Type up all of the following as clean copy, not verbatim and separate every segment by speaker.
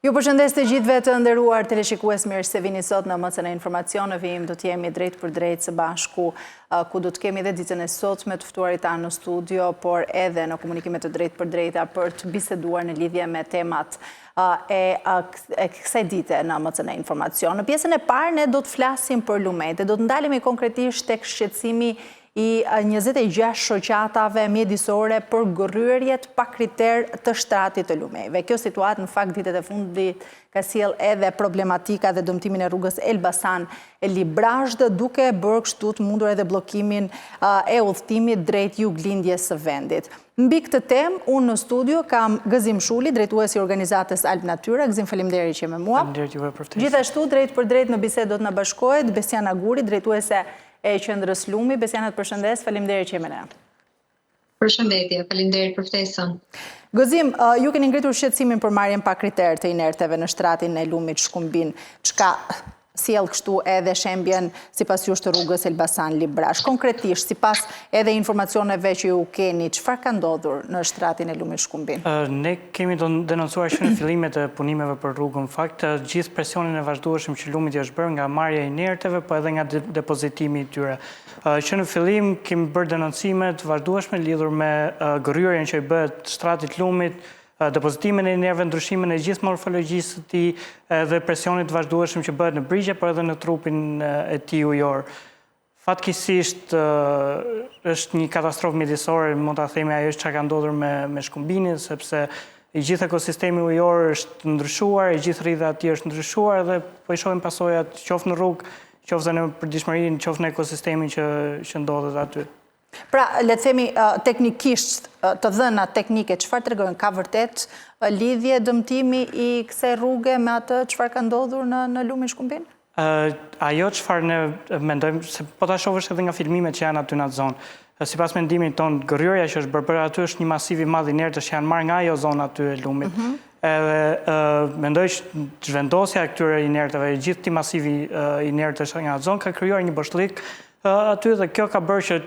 Speaker 1: Ju përshëndes të gjithëve të nderuar teleshikues, mirë se vini sot në mocën e informacioneve. Do të jemi drejt për drejt së bashku, ku do të kemi edhe ditën e sotme të ftuarit tanë në studio, por edhe në komunikime të drejt për drejta për të biseduar në lidhje me temat e kësaj dite në mocën e informacion. Në pjesën e parë ne do të flasim për lumet, do të ndalemi konkretisht tek shqetësimi i 26 shoqatave mjedisore për gërryerjet pa kriter të shtratit të lumeve. Kjo situatë në fakt ditët e fundit ka sjell edhe problematika dhe dëmtimin e rrugës Elbasan Librazhd, duke bërë kështu të mundur edhe bllokimin e udhëtimit drejt juglindjes së vendit. Mbi këtë temë, unë në studio kam Gëzim Shuli, drejtuesi i organizatës Alp Natyra. Gëzim, faleminderit që je me mua.
Speaker 2: Faleminderit juve për ftesën.
Speaker 1: Gjithashtu drejt për drejt në bisedë do të na bashkohet Besiana Guri, drejtuese e qendrës Lumi. Besiana, të përshëndes, faleminderit që je me ne.
Speaker 3: Përshëndetje, faleminderit për ftesën.
Speaker 1: Gëzim, ju keni ngritur shqetësimin për marrjen pa kriter të inerteve në shtratin e Lumit Shkumbin. Çka sjell kështu edhe shembjen sipas jush të rrugës Elbasan Librazhd? Konkretisht, sipas edhe informacioneve që ju keni, çfarë ka ndodhur në shtratin e Lumit Shkumbin?
Speaker 2: Ne kemi denoncuar që në fillimet e punimeve për rrugën. Në fakt, gjithë presionin e vazhdueshëm që Lumit i është bërë nga marrja e inerteve, po edhe nga depozitimi i tyre. Që në fillim kemi bërë denoncime të vazhdueshme lidhur me gërryerjen që i bëhet shtratit Lumit, depozitimin e inerteve, ndryshimin e gjithë morfologjisë të tij dhe presionit të vazhdueshëm që bëhet në brigje, por edhe në trupin e tij ujor. Fatkeqësisht është një katastrofë mjedisore, mund ta themi ajo çka ka ndodhur me Shkumbinin, sepse i gjithë ekosistemi ujor është ndryshuar, i gjithë rrjedha e tij është ndryshuar dhe po i shohim pasojat qoftë në rrugë, qoftë në përditshmërinë, qoftë në ekosistemin që ndodhet aty.
Speaker 1: Pra, le të themi teknikisht, të dhëna teknike, çfarë tregojnë? Ka vërtet lidhje dëmtimi i kësaj rruge me atë çfarë ka ndodhur në Lumin Shkumbin?
Speaker 2: Ajo çfarë ne mendojmë, se po ta shohësh edhe nga filmimet që janë aty në atë zonë. Sipas mendimit tonë, gërryerja që është bërë aty është një masiv i madh inertësh që janë marrë nga ajo zonë aty e Lumit. Edhe mendoj që zhvendosja e këtyre inerteve, gjithë ti masivi inertësh nga atë zonë ka krijuar një boshllëk aty dhe kjo ka bërë që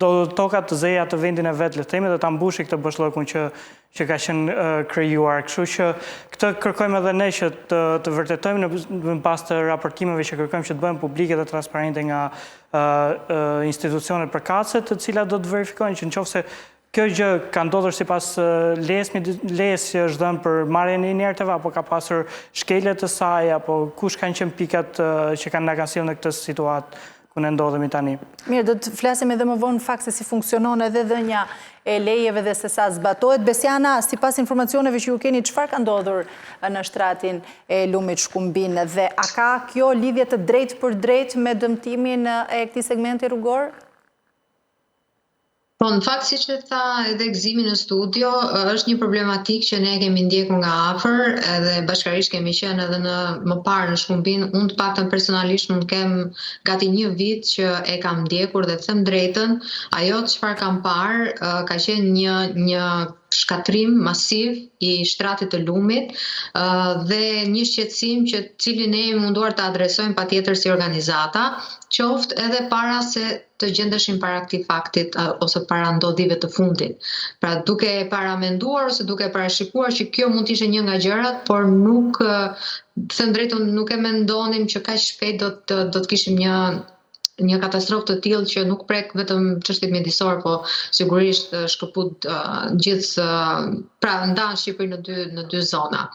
Speaker 2: tokat të zeja të vendin e vetë, le të themi, dhe ta mbushi këtë boshllëkun që ka qenë krijuar. Kështu që këtë kërkojmë edhe ne që të vërtetojmë në bazë të raportimeve që kërkojmë që të bëhen publike dhe transparente nga institucionet përkatëse, të cilat do të verifikojnë që nëse kjo gjë ka ndodhur sipas lesë që është dhënë për marrjen e inerteve, apo ka pasur shkelje të saj, apo kush kanë qenë pikat që kanë sjellë në këtë situatë ku ne ndodhemi tani.
Speaker 1: Mirë, do të flasim edhe më vonë në fakt se si funksionon edhe dhënia e lejeve dhe se sa zbatohet. Besiana, sipas informacioneve që ju keni, çfarë ka ndodhur në shtratin e Lumit Shkumbin dhe a ka kjo lidhje të drejtë për drejtë me dëmtimin e këtij segmenti rrugor?
Speaker 3: Po, në fakt, siç e tha edhe Gëzimi në studio, është një problematikë që ne kemi ndjekur nga afër, edhe bashkërisht kemi qenë edhe më parë në Shkumbin. Unë të paktën personalisht mund kem gati një vit që e kam ndjekur dhe të them drejtën, ajo çfarë kam parë ka qenë një shkatrim masiv i shtratit të Lumit dhe një shqetësim cilin ne jemi munduar të adresojmë patjetër si organizata, qoftë edhe para se të gjendeshim para këtij faktit ose para ndodhive të fundit. Pra duke paramenduar ose duke parashikuar që kjo mund të ishte një nga gjërat, por nuk, të them drejtën, nuk e mendonim që kaq shpejt do të kishim një katastrofë të tillë që nuk prek vetëm çështjet mjedisore, po sigurisht shkëput gjithë, pra ndan Shqipërinë në dy zona.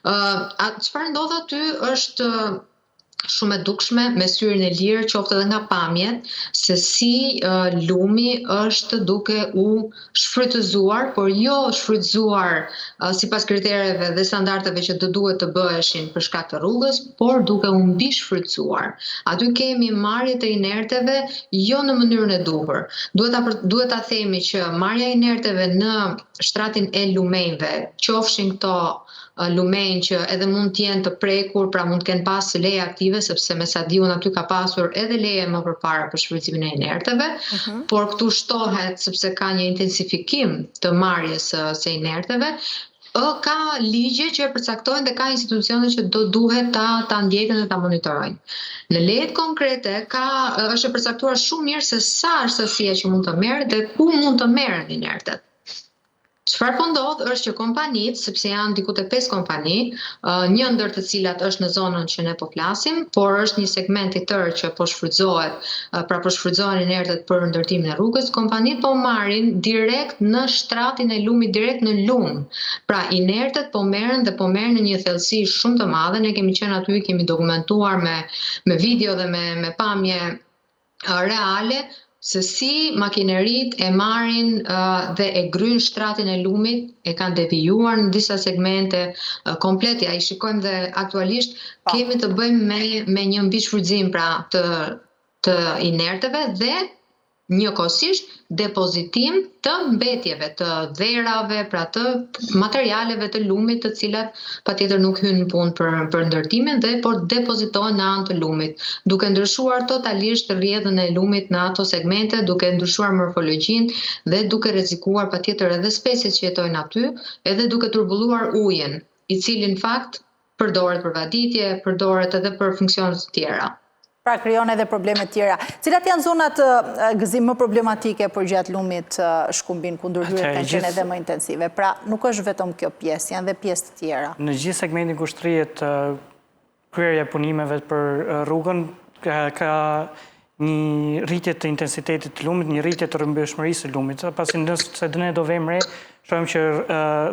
Speaker 3: Çfarë ndodh aty është shumë e dukshme me syrin e lirë, qoftë edhe nga pamjet, se si Lumi është duke u shfrytëzuar, por jo shfrytëzuar sipas kritereve dhe standardeve që do duhet të bëheshin për shkak të rrugës, por duke u mbi shfrytëzuar. Aty kemi marrje të inerteve jo në mënyrën e duhur. Duhet ta themi që marrja e inerteve në shtratin e Lumejve, qofshin këto lumenj që edhe mund të jenë të prekur, pra mund të kenë pas leje aktive, sepse me sa di unë aty ka pasur edhe leje më përpara për shfrytëzimin e inerteve, por këtu shtohet sepse ka një intensifikim të marrjes së inerteve. Ka ligje që e përcaktojnë dhe ka institucione që do duhet ta ndjekin dhe ta monitorojnë. Në lejet konkrete është e përcaktuar shumë mirë se sa është sasia që mund të merret dhe ku mund të merren inertet. Çfarë po ndodh është që kompanitë, sepse janë diku te 5 kompani, një ndër të cilat është në zonën që ne po flasim, por është një segment i tërë që po shfrytëzohet, pra po shfrytëzohen inertet për ndërtimin e rrugës, kompanitë po marrin direkt në shtratin e lumit, direkt në lum. Pra inertet po merren dhe po merren në një thellësi shumë të madhe. Ne kemi qenë aty, kemi dokumentuar me video dhe me pamje reale se si makinerit e marrin dhe e gryn shtratin e lumit, e kanë devijuar në disa segmente komplet. Ja i shikojmë dhe aktualisht kemi të bëjmë me një mbishfrytëzim pra të inerteve dhe njëkohësisht depozitim të mbetjeve, të dherave, pra të materialeve të lumit, të cilat patjetër nuk hynë në punë për ndërtimin por depozitohen në anë të lumit, duke ndryshuar totalisht rrjedhën e lumit në ato segmente, duke ndryshuar morfologjinë dhe duke rrezikuar patjetër edhe speciet që jetojnë aty, edhe duke turbulluar ujin, i cili në fakt përdoret për vaditje, përdoret edhe për funksione të tjera.
Speaker 1: Pra krijon edhe probleme tjera. Cilat janë zonat gëzim më problematike për gjatë lumit Shkumbin, ku ndërhyrjet kanë qenë edhe më intensive? Pra nuk është vetëm kjo pjesë, janë dhe pjesë të tjera.
Speaker 2: Në gjithë segmentin ku shtrihet kryerja e punimeve për rrugën, ka një rritje të intensitetit të lumit, një rritje të rrëmbyeshmërisë së lumit. Pasi nëse ne do vëmë re, shohim që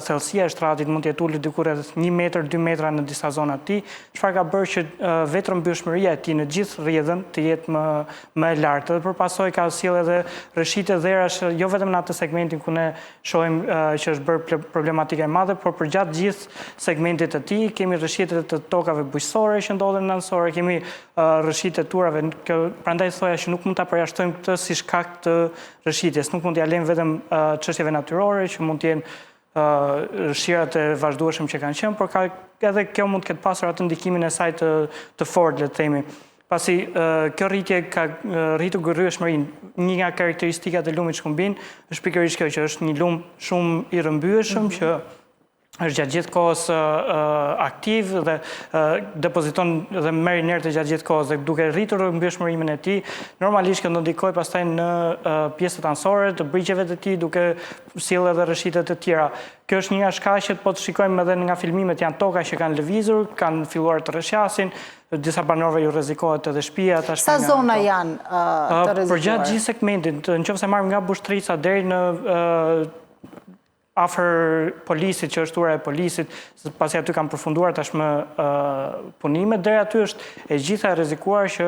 Speaker 2: thellësia e shtratit mund të jetë ulur diku rreth 1 metër, 2 metra në disa zona të tij, çfarë ka bërë që vetë rrëmbyeshmëria e tij në gjithë rrjedhën të jetë më e lartë. Dhe përpasoj ka sjellë edhe rrëshitje dherash, jo vetëm në atë segmentin ku ne shohim që është bërë problematike e madhe, por për gjatë gjithë segmentit të tij kemi rrëshitje të tokave bujqësore që ndodhen në anësore, kemi rrëshitje të turave. Prandaj thoya që nuk mund ta përjashtojmë këtë si shkak të rrëshitjes, nuk mund t'ia lejmë vetëm çështjeve natyrore që mund të jenë shirat e vazhdueshëm që kanë qenë, por edhe kjo mund të ketë pasur atë ndikimin e saj të fortë, le të themi. Pasi kjo rritje ka rritur gërryeshmërinë. Një nga karakteristikat e lumit Shkumbin është pikërisht kjo që është një lum shumë i rrëmbyeshëm që është gjatë gjithë kohës aktiv dhe depoziton dhe merr inerte gjatë gjithë kohës dhe duke rritur rrëmbyeshmërinë e tij, normalisht që do ndikojë pastaj në pjesët anësore të brigjeve të tij, duke sjellë edhe rrëshitje të tjera. Kjo është një nga shkaqet, po të shikojmë edhe nga filmimet, janë toka që kanë lëvizur, kanë filluar të rrëshqasin, disa banorëve ju rrezikohet edhe shtëpia.
Speaker 1: Sa zona janë të rrezikuar?
Speaker 2: Për gjatë gjithë segmentit, nëse marrim nga Bushtrica deri në afër polisit, që është ura e polisit, pasi aty kanë përfunduar tashmë punimet, deri aty është e gjitha e rrezikuar që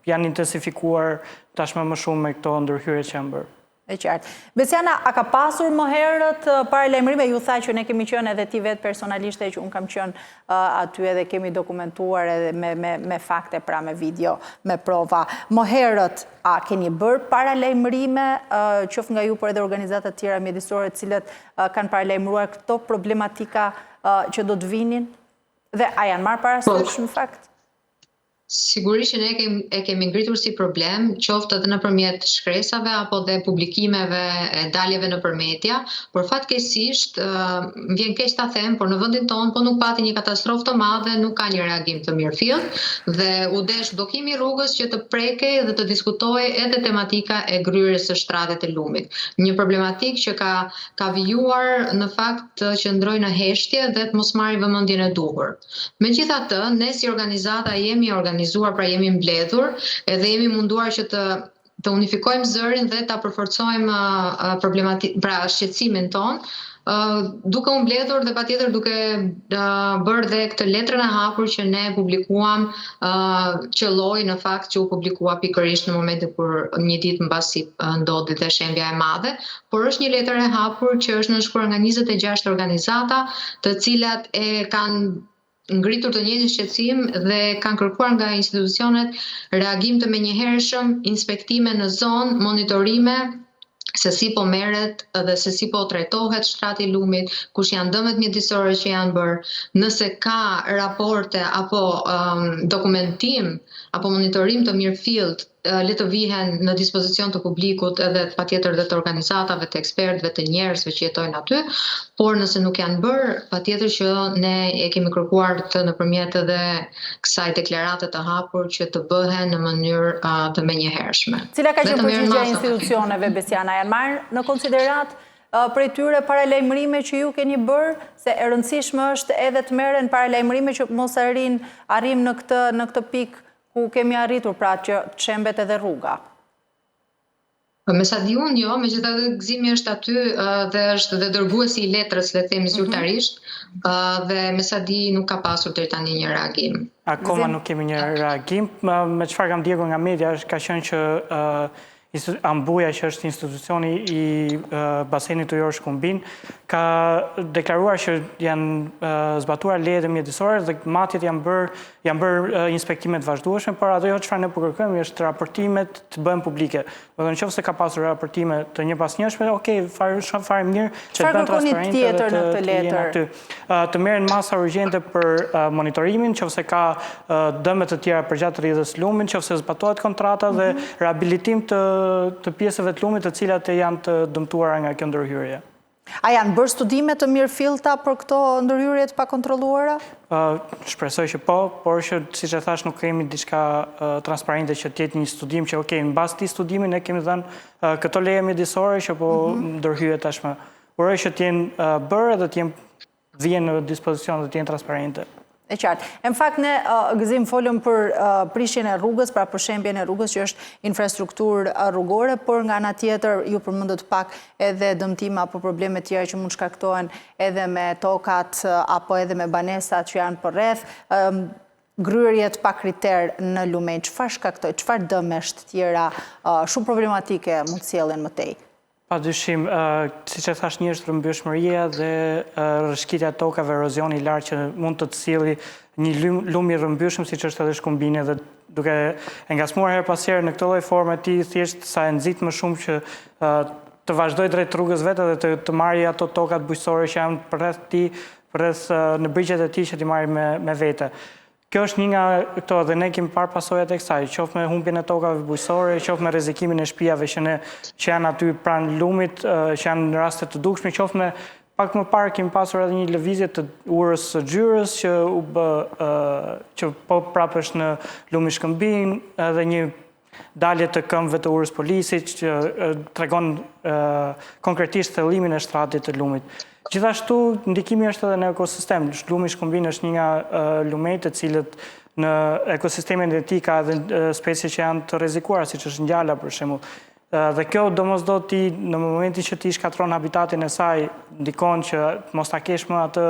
Speaker 2: janë intensifikuar tashmë më shumë me këto ndërhyrje që janë bërë.
Speaker 1: E qartë. Besiana, a ka pasur më herët paralajmërime? Ju tha që ne kemi qenë edhe ti vetë personalisht që unë kam qenë aty edhe kemi dokumentuar edhe me fakte, pra me video, me prova. Më herët, a keni bërë paralajmërime, qoftë nga ju për edhe organizatat tjera mjedisore të cilët kanë paralajmëruar këto problematika që do të vinin? Dhe a janë marrë parasysh në fakt?
Speaker 3: Sigurisht që ne e kemi ngritur si problem, qoftë edhe nëpërmjet shkresave apo dhe publikimeve e daljeve nëpër media, por fatkeqësisht vjen keq ta them, por në vendin tonë po nuk pati një katastrofë të madhe, nuk ka një reagim të mirëfillt dhe u desh bllokimi i rrugës që të prekej dhe të diskutojë edhe tematika e gryerjes së shtratit të lumit. Një problematikë që ka vijuar në fakt të qëndrojë në heshtje dhe të mos marrë vëmendjen e duhur. Megjithatë, ne si organizata jemi pra jemi mbledhur edhe jemi munduar që të unifikojmë zërin dhe ta përforcojmë pra shqetësimin ton, duke u mbledhur dhe patjetër duke bërë dhe këtë letrën e hapur që ne publikuam, qelloi në fakt që u publikua pikërisht në momentin kur një ditë mbasi ndodhi dhe shembja e madhe, por është një letër e hapur që është nënshkruar nga 26 organizata, të cilat e kanë ngritur të njëjtin shqetësim dhe kanë kërkuar nga institucionet reagim të menjëhershëm, inspektime në zonë, monitorime se si po merret dhe se si po trajtohet shtrati i lumit, kush janë dëmet mjedisore që janë bërë, nëse ka raporte apo dokumentim apo monitorim të mirëfillt, le të vihen në dispozicion të publikut edhe patjetër dhe të organizatave, të ekspertëve, të njerëzve që jetojnë aty, por nëse nuk janë bërë, patjetër që ne e kemi kërkuar nëpërmjet edhe kësaj deklarate të hapur që të bëhen në mënyrë të menjëhershme.
Speaker 1: Cila ka qenë përgjigjja e institucioneve, Besiana? Janë marrë në konsiderat prej tyre paralajmërime që ju keni bërë, se e rëndësishme është edhe të merren paralajmërime që mos arrim në këtë pikë ku kemi arritur, pra që çembet edhe rruga.
Speaker 3: Me sa di unë, jo, megjithatë Gëzimi është aty dhe është dhe dërguesi i letrës, le të themi zyrtarisht, dhe me sa di nuk ka pasur deri tani një reagim.
Speaker 2: Akoma nuk kemi një reagim. Me çfarë kam ndjekur nga media ka qenë që Ambuja, që është institucioni i basenit ujor Shkumbin, ka deklaruar që janë zbatuar lejet mjedisore dhe matjet janë bërë inspektimet vazhdueshme, por ajo çfarë ne po kërkojmë është raportimet të bëhen publike. Do të nëse ka pasur raportime të njëpasnjëshme, okay, fare mirë, që të bëhen transparente
Speaker 1: tjetër në këtë letër?
Speaker 2: Të merren masa urgjente për monitorimin, nëse ka dëme të tjera përgjatë rrjedhës lumit, nëse zbatohet kontrata dhe rehabilitim të pjesëve të lumit të cilat janë të dëmtuara nga kjo ndërhyrje.
Speaker 1: A janë bërë studime të mirëfillta për këto ndërhyrje të pakontrolluara?
Speaker 2: Shpresoj që po, por që siç e thash nuk kemi diçka transparente që të jetë një studim që okay, mbas këtij studimi ne kemi dhënë këto leje mjedisore që po ndërhyjet tashmë. Uroj që të jenë bërë dhe të vijnë në dispozicion dhe të jenë transparente.
Speaker 1: E qartë. Në fakt, ne Gëzim folëm për prishjen e rrugës, pra për shembjen e rrugës që është infrastrukturë rrugore, por nga ana tjetër ju përmendët pak edhe dëmtime apo probleme tjera që mund shkaktohen edhe me tokat apo edhe me banesat që janë përreth. Gryerjet pa kriter në lumen, çfarë shkaktoi, çfarë dëmesh të tjera shumë problematike mund të sjellen më tej?
Speaker 2: Padyshim, siç e thash, një është rrëmbyeshmëria dhe rrëshqitja e tokave, erozioni i lartë që mund të sjellë një lum i rrëmbyeshëm siç është edhe Shkumbini, dhe duke e ngasmuar her pas here në këtë lloj forme ti thjesht sa e nxit më shumë që të vazhdoj drejt rrugës vetë dhe të marrë ato tokat bujqësore që janë përreth ti, përreth në brigjet e tij që ti marrë me vete. Kjo është një nga këto, dhe ne kemi parë pasojat e kësaj, qoftë me humbjen e tokave bujqësore, qoftë me rrezikimin e shtëpive që janë aty pranë lumit, që janë në raste të dukshme, qoftë me pak më parë kemi pasur edhe një lëvizje të urës së Gjyrës që po prapë është në lumin Shkëmbin, edhe një dalje të këmbëve të urës polisit që tregon konkretisht thellimin e shtratit të lumit. Gjithashtu, ndikimi është edhe në ekosistem. Lumi Shkumbin është një nga lumet të cilët në ekosistemin e tij ka edhe specie që janë të rrezikuara, siç është ngjala për shembull. Dhe kjo domosdoshmë ti në momentin që ti shkatron habitatin e saj, ndikon që mos ta kesh më atë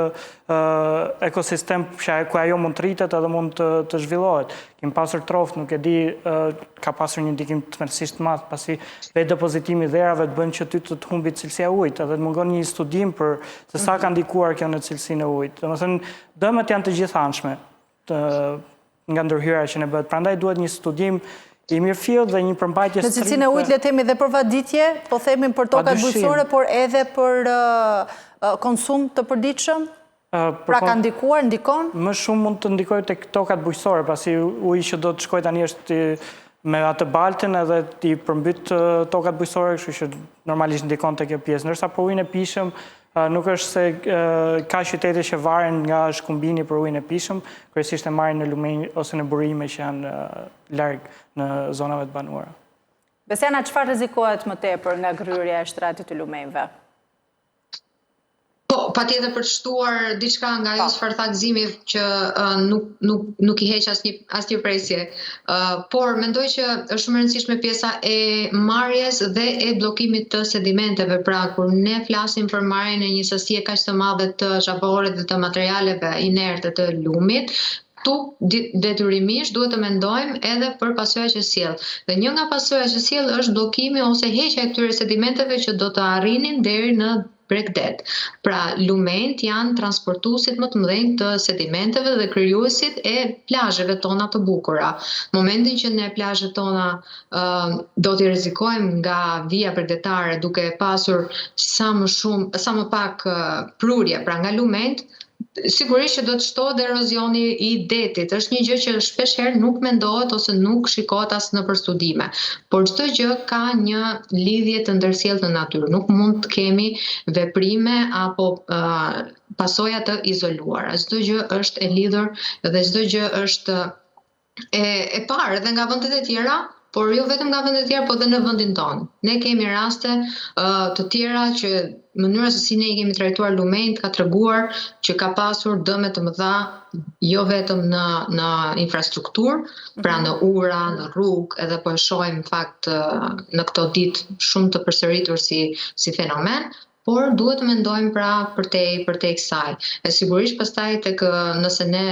Speaker 2: ekosistem ku ajo mund të rritet edhe mund të zhvillohet. Kemi pasur troft, nuk e di, ka pasur një ndikim tmerrsisht të madh, pasi vetë depozitimi i dherave të bën që ty të humbit cilësia e ujit, edhe të mungon një studim për se sa ka ndikuar kjo në cilësinë e ujit. Domethënë, dëmet janë të gjithanshme nga ndërhyrja që ne bëhet. Prandaj duhet një studim i mirëfillt dhe një përmbajtje
Speaker 1: strikte. Në cilësinë e ujit le të themi dhe për vaditje, po themi për tokat bujqësore, por edhe për konsum të përditshëm? Pra ka ndikuar, ndikon?
Speaker 2: Më shumë mund të ndikojë tek tokat bujqësore, pasi uji që do të shkojë tani është me atë baltën edhe ti përmbyt tokat bujqësore, kështu që normalisht ndikon tek kjo pjesë. Ndërsa për ujin e pishëm, nuk është se ka qytete që varen nga Shkumbini për ujin e pishëm, kryesisht e marrin në lumen ose në burime që janë larg në zonave të banuara.
Speaker 1: Besiana, çfarë rrezikohet më tepër nga gryrja e shtratit të lumenve?
Speaker 3: Po, patjetër për të shtuar diçka nga ajo çfarë tha Gëzimi që nuk i heq asnjë presje. Por mendoj që është shumë e rëndësishme pjesa e marrjes dhe e bllokimit të sedimenteve. Pra, kur ne flasim për marrjen e një sasie kaq të madhe të zhavore dhe të materialeve inerte të lumit, detyrimisht duhet të mendojmë edhe për pasojat që sjell. Dhe një nga pasojat që sjell është bllokimi ose heqja e këtyre sedimenteve që do të arrinin deri në Bregdet. Pra, lument janë transportuesit më të mëdhenj të sedimenteve dhe krijuesit e plazheve tona të bukura. Momentin që ne plazhet tona do t'i rrezikojmë nga vija bregdetare duke pasur sa më pak prurje pra nga lument, sigurisht që do të shtohet erozioni i detit. Është një gjë që shpesh herë nuk mendohet ose nuk shikohet as në përstudime. Por çdo gjë ka një lidhje të ndërsjellë në natyrë. Nuk mund të kemi veprime apo pasoja të izoluara. Çdo gjë është e lidhur dhe çdo gjë është e parë edhe nga vendet e tjera, por jo vetëm nga vendet tjera, po dhe në vendin tonë. Ne kemi raste të tjera që mënyra se si ne i kemi trajtuar lumenjt ka treguar që ka pasur dëme të mëdha jo vetëm në infrastrukturë, pra në ura, në rrugë, edhe po e shohim në fakt në këto ditë shumë të përsëritur si fenomen, por duhet të mendojmë pra përtej kësaj. E sigurisht pastaj tek nëse ne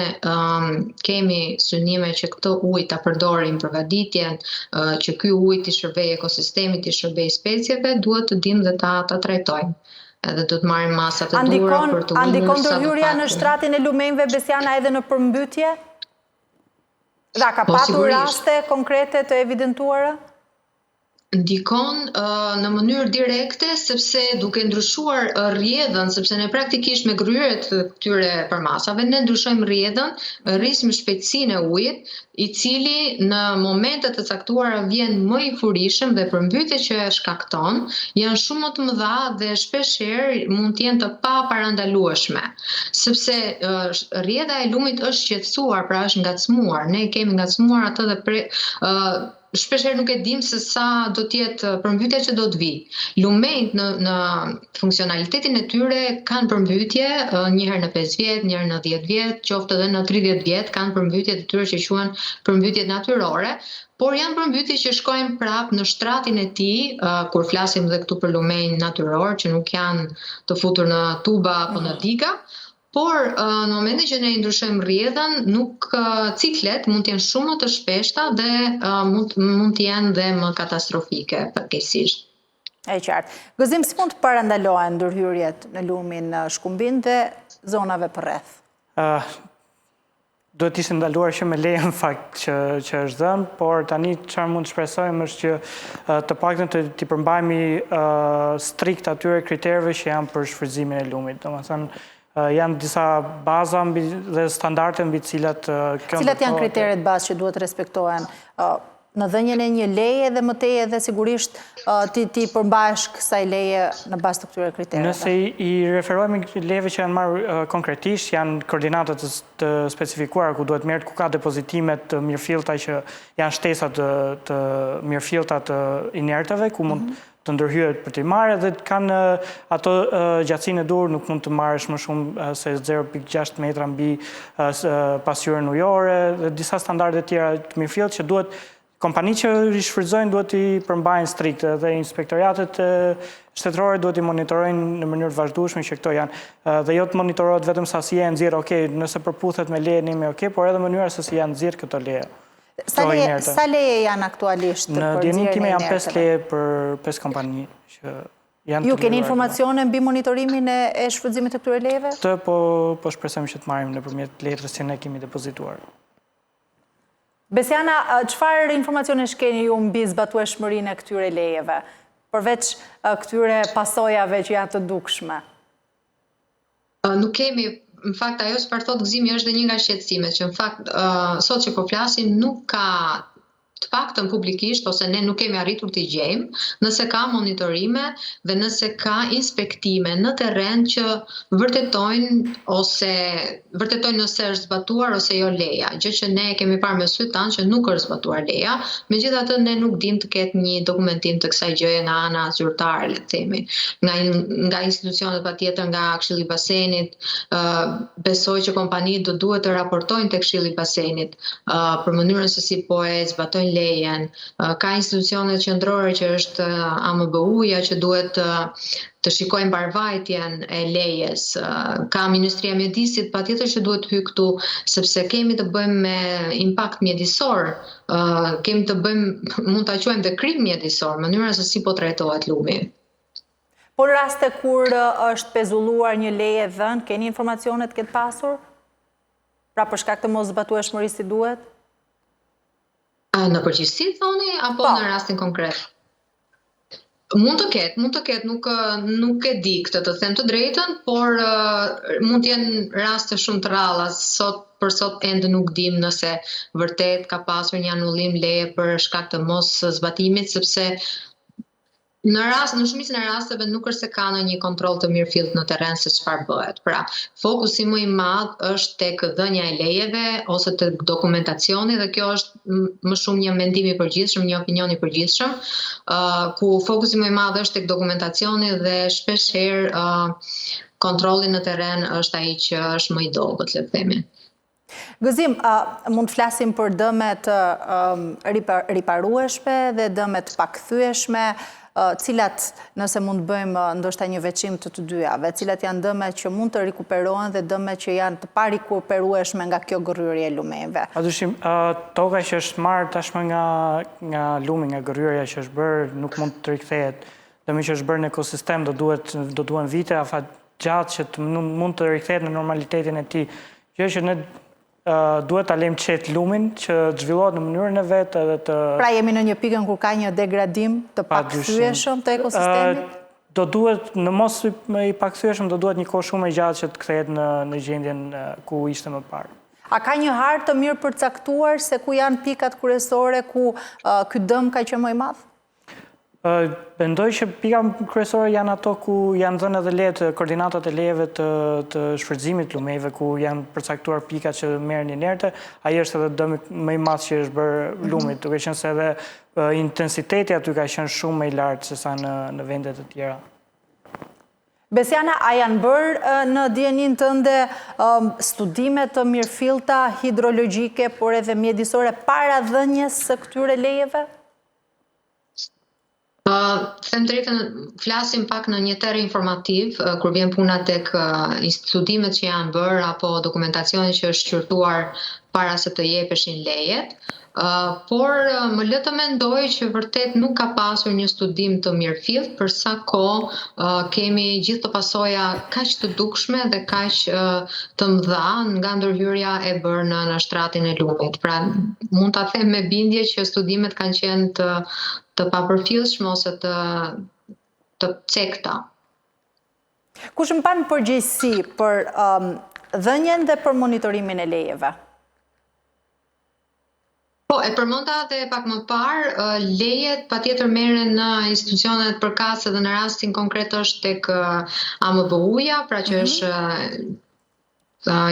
Speaker 3: kemi synime që këtë ujë ta përdorim për vaditjen, që ky ujë të shërbejë ekosistemit, të shërbejë specieve, duhet të dimë dhe ta trajtojmë. Edhe do të marrim masat e duhura për të
Speaker 1: Andikon ndërhyrja në shtratin e lumenjve Besiana edhe në përmbytje? Dhe ka patur raste konkrete të evidentuara?
Speaker 3: Ndikon në mënyrë direkte, sepse duke ndryshuar rrjedhën, sepse ne praktikisht me gryerjet të këtyre përmasave, ne ndryshojmë rrjedhën, rrisim shpejtësinë e ujit, i cili në momentet të caktuara vjen më i furishëm dhe përmbytjet që e shkakton janë shumë më të mëdha dhe shpeshherë mund të jenë të paparandalueshme. Sepse rrjedha e lumit është shqetësuar, pra është ngacmuar. Ne kemi ngacmuar atë dhe shpeshherë nuk e dim se sa do të jetë përmbytja që do të vi. Lumenjt në funksionalitetin e tyre kanë përmbytje një herë në 5 vjet, një herë në 10 vjet, qoftë edhe në 30 vjet kanë përmbytjet e tyre që quhen përmbytjet natyrore, por janë përmbytje që shkojnë prapë në shtratin e tij, kur flasim dhe këtu për lumenj natyror që nuk janë të futur në tuba apo në diga. Por në momentin që ne i ndryshojmë rrjedhën, ciklet mund të jenë shumë më të shpeshta dhe mund të jenë dhe më katastrofike fatkeqësisht.
Speaker 1: E qartë. Gëzim, si mund të parandalohen ndërhyrjet në lumin në Shkumbin dhe zonave përreth?
Speaker 2: Duhet ishte ndaluar që me leje në fakt që është dhënë, por tani çfarë mund të shpresojmë është që të paktën të përmbajmë strikt atyre kriterëve që janë për shfrytëzimin e lumit. Domethënë janë disa baza dhe standarde mbi cilat
Speaker 1: Cilat janë kriteret bazë që duhet respektohen në dhënien e një leje dhe më tej edhe sigurisht ti përmbahesh kësaj leje në bazë të këtyre kritereve?
Speaker 2: Nëse i referohemi lejeve që janë marrë konkretisht, janë koordinatat të specifikuara ku duhet merret ku ka depozitimet të mirëfillta që janë shtesa të mirëfillta të inerteve ku mund të ndërhyret për t'i marrë dhe kanë ato gjatësinë e dur nuk mund të marrësh më shumë se 0.6 metra mbi pasqyrën ujore dhe disa standarde tjera të mirëfillt që duhet kompanitë që i shfrytëzojnë duhet i përmbajnë strikt dhe inspektoriatet shtetërore duhet i monitorojnë në mënyrë të vazhdueshme që këto janë dhe jo të monitorohet vetëm sasia e nxjerrë, okay, nëse përputhet me lejen ime, okay, por edhe mënyra se si janë nxjerrë këto leje.
Speaker 1: Sa leje janë aktualisht për nxjerrjen e
Speaker 2: Në dijenin time janë
Speaker 1: inerteve?
Speaker 2: 5 leje për 5 kompani që janë.
Speaker 1: Ju keni informacione mbi monitorimin e shfrytëzimit të këtyre lejeve?
Speaker 2: Këtë po shpresojmë që të marrim nëpërmjet letrës që ne kemi depozituar.
Speaker 1: Besiana, çfarë informacione keni ju mbi zbatueshmërinë e këtyre lejeve, përveç këtyre pasojave që janë të dukshme?
Speaker 3: Nuk kemi, në fakt ajo çfarë thot Gëzimi është dhe një nga shqetësimet, që në fakt sot që po flasim nuk ka të paktën publikisht, ose ne nuk kemi arritur t'i gjejmë, nëse ka monitorime dhe nëse ka inspektime në terren që vërtetojnë nëse është zbatuar ose jo leja. Gjë që ne kemi parë me sytë tanë që nuk është zbatuar leja, megjithatë ne nuk dim të ketë një dokumentim të kësaj gjëje nga ana zyrtare, le të themi. Nga institucionet patjetër, nga Këshilli i Basenit, besoj që kompanitë do duhet të raportojnë tek Këshilli i Basenit për mënyrën se si po e zbatojnë lejen. Ka institucionet qendrore që është AMBU-ja që duhet të shikojnë mbarvajtjen e lejes. Ka Ministria e Mjedisit patjetër që duhet hyj këtu, sepse kemi të bëjmë me impakt mjedisor, kemi të bëjmë, mund ta quajmë dhe krim mjedisor, mënyra se si po trajtohet lumi.
Speaker 1: Por raste kur është pezulluar një leje dhënë, keni informacionet këtë pasur? Pra për shkak të mos zbatueshmërisë si duhet?
Speaker 3: Në përgjithësi thoni apo në rastin konkret? Mund të ketë, nuk e di këtë të them të drejtën, por mund të jenë raste shumë të rralla. Për sot ende nuk dim nëse vërtet ka pasur një anullim leje për shkak të mos zbatimit, sepse Në shumicën e rasteve nuk është se ka ndonjë kontroll të mirëfillt në terren se çfarë bëhet. Pra, fokusi më i madh është tek dhënia e lejeve ose tek dokumentacioni dhe kjo është më shumë një mendim i përgjithshëm, një opinion i përgjithshëm, ku fokusi më i madh është tek dokumentacioni dhe shpeshherë kontrolli në terren është ai që është më i dobët, le të themi.
Speaker 1: Gëzim, mund të flasim për dëmet riparueshme dhe dëmet pakthyeshme, cilat, nëse mund bëjmë ndoshta një veçim të dyjave, cilat janë dëmet që mund të rikuperohen dhe dëmet që janë të parikuperueshme nga kjo gërryrje e lumeve.
Speaker 2: Padyshim, toka që është marrë tashmë nga lumi, nga gërryrja që është bërë, nuk mund të rikthehet. Dëmi që është bërë në ekosistem do duhen vite afatgjatë që të mund të rikthehet në normalitetin e tij. Kjo që ne duhet ta lejmë qetë lumin që të zhvillohet në mënyrën e vetë edhe të...
Speaker 1: Pra jemi në një pikën kur ka një degradim të pakthyeshëm të ekosistemit?
Speaker 2: Do duhet, në mos i pakthyeshëm, do duhet një kohë shumë e gjatë që të kthehet në gjendjen ku ishte më parë.
Speaker 1: A ka një hartë të mirë përcaktuar se ku janë pikat kryesore ku ky dëm ka qenë më i madh?
Speaker 2: Mendoj që pika kryesore janë ato ku janë dhënë edhe lejet, koordinatat e lejeve të shfrytëzimit lumeve, ku janë përcaktuar pikat që merren inerte. Ai është edhe dëmi më i madh që është bërë lumit, duke qenë se edhe intensiteti aty ka qenë shumë më i lartë sesa në vendet e tjera.
Speaker 1: Besiana, a janë bërë në dijenin tënde studime të mirëfillta hidrologjike, por edhe mjedisore para dhënies së këtyre lejeve?
Speaker 3: Them drejtën, flasim pak në një terë informativ, kur vjen puna tek studimet që janë bërë apo dokumentacioni që është qyrtuar para se të jepeshin lejet, por më lë të mendoj që vërtet nuk ka pasur një studim të mirëfillt për sa kohë kemi gjithë të pasoja kaq të dukshme dhe kaq të mëdha nga ndërhyrja e bërë në shtratin e lumit. Pra, mund ta them me bindje që studimet kanë qenë të papërfillshme ose të cekta.
Speaker 1: Kush mban përgjegjësi për dhënien dhe për monitorimin e lejeve?
Speaker 3: Po, e përmenda dhe pak më parë, lejet patjetër merren në institucionet përkatëse dhe në rastin konkret është tek AMBU-ja, pra që është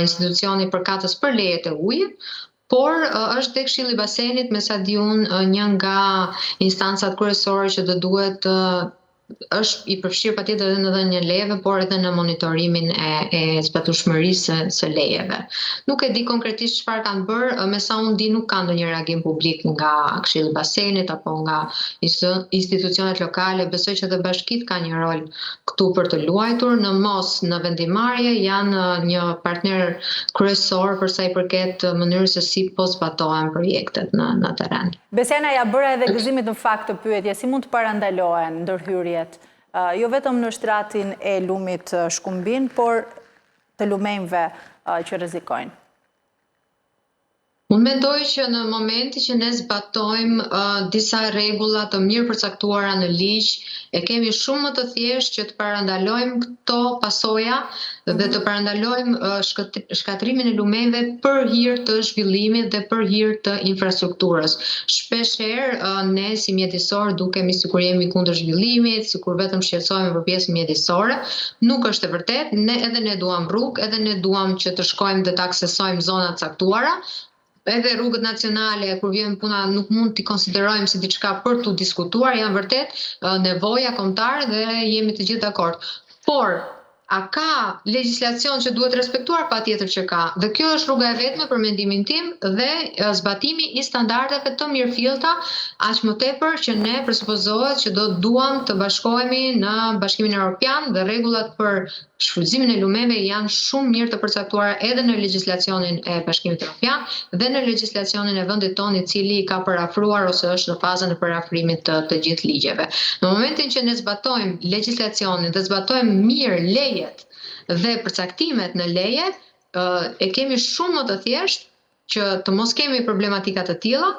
Speaker 3: institucioni përkatës për lejet e ujit, por është tek Këshilli i Basenit, me sa di unë, një nga instancat kryesore që do duhet është i përfshirë patjetër edhe në dhënien e lejeve, por edhe në monitorimin e zbatueshmërisë së lejeve. Nuk e di konkretisht çfarë kanë bërë, me sa unë di nuk ka ndonjë reagim publik nga Këshilli i Basenit apo nga institucionet lokale. Besoj që edhe bashkitë kanë një rol këtu për të luajtur, në mos në vendimarrje janë një partner kryesor për sa i përket mënyrës se si po zbatohen projektet në terren.
Speaker 1: Besiana, ja bëra edhe gëzimit në fakt të pyetje, si mund të parandalohen ndërhyrjet jo vetëm në shtratin e lumit Shkumbin, por të lumenjve që rrezikojnë?
Speaker 3: Unë mendoj që në momenti që ne zbatojmë disa rregulla të mirë përcaktuara në ligj, e kemi shumë më të thjeshtë që të parandalojmë këto pasoja dhe të parandalojmë shkatrimin e lumenjve për hir të zhvillimit dhe për hir të infrastrukturës. Shpeshherë ne si mjedisor dukemi sikur jemi kundër zhvillimit, sikur vetëm shqetësohemi për pjesën mjedisore. Nuk është e vërtetë, ne duam rrugë, edhe ne duam që të shkojmë dhe të aksesojmë zona të caktuara. Edhe rrugët nacionale, kur vjen puna, nuk mund t'i konsiderojmë si diçka për t'u diskutuar, janë vërtet nevoja kombëtare dhe jemi të gjithë dakord. Por, a ka legjislacion që duhet respektuar? Patjetër që ka. Dhe kjo është rruga e vetme për mendimin tim dhe zbatimi i standardeve të mirëfillta, aq më tepër që ne presupozohet që do duam të bashkohemi në Bashkimin Evropian dhe rregullat për shfrytëzimin e lumeve janë shumë mirë të përcaktuara edhe në legjislacionin e Bashkimit Evropian dhe në legjislacionin e vendit tonë, i cili ka parafruar ose është në fazën e parafrimit të gjithë ligjeve. Në momentin që ne zbatojmë legjislacionin dhe zbatojmë mirë lejet dhe përcaktimet në leje, e kemi shumë më të thjeshtë që të mos kemi problematika të tilla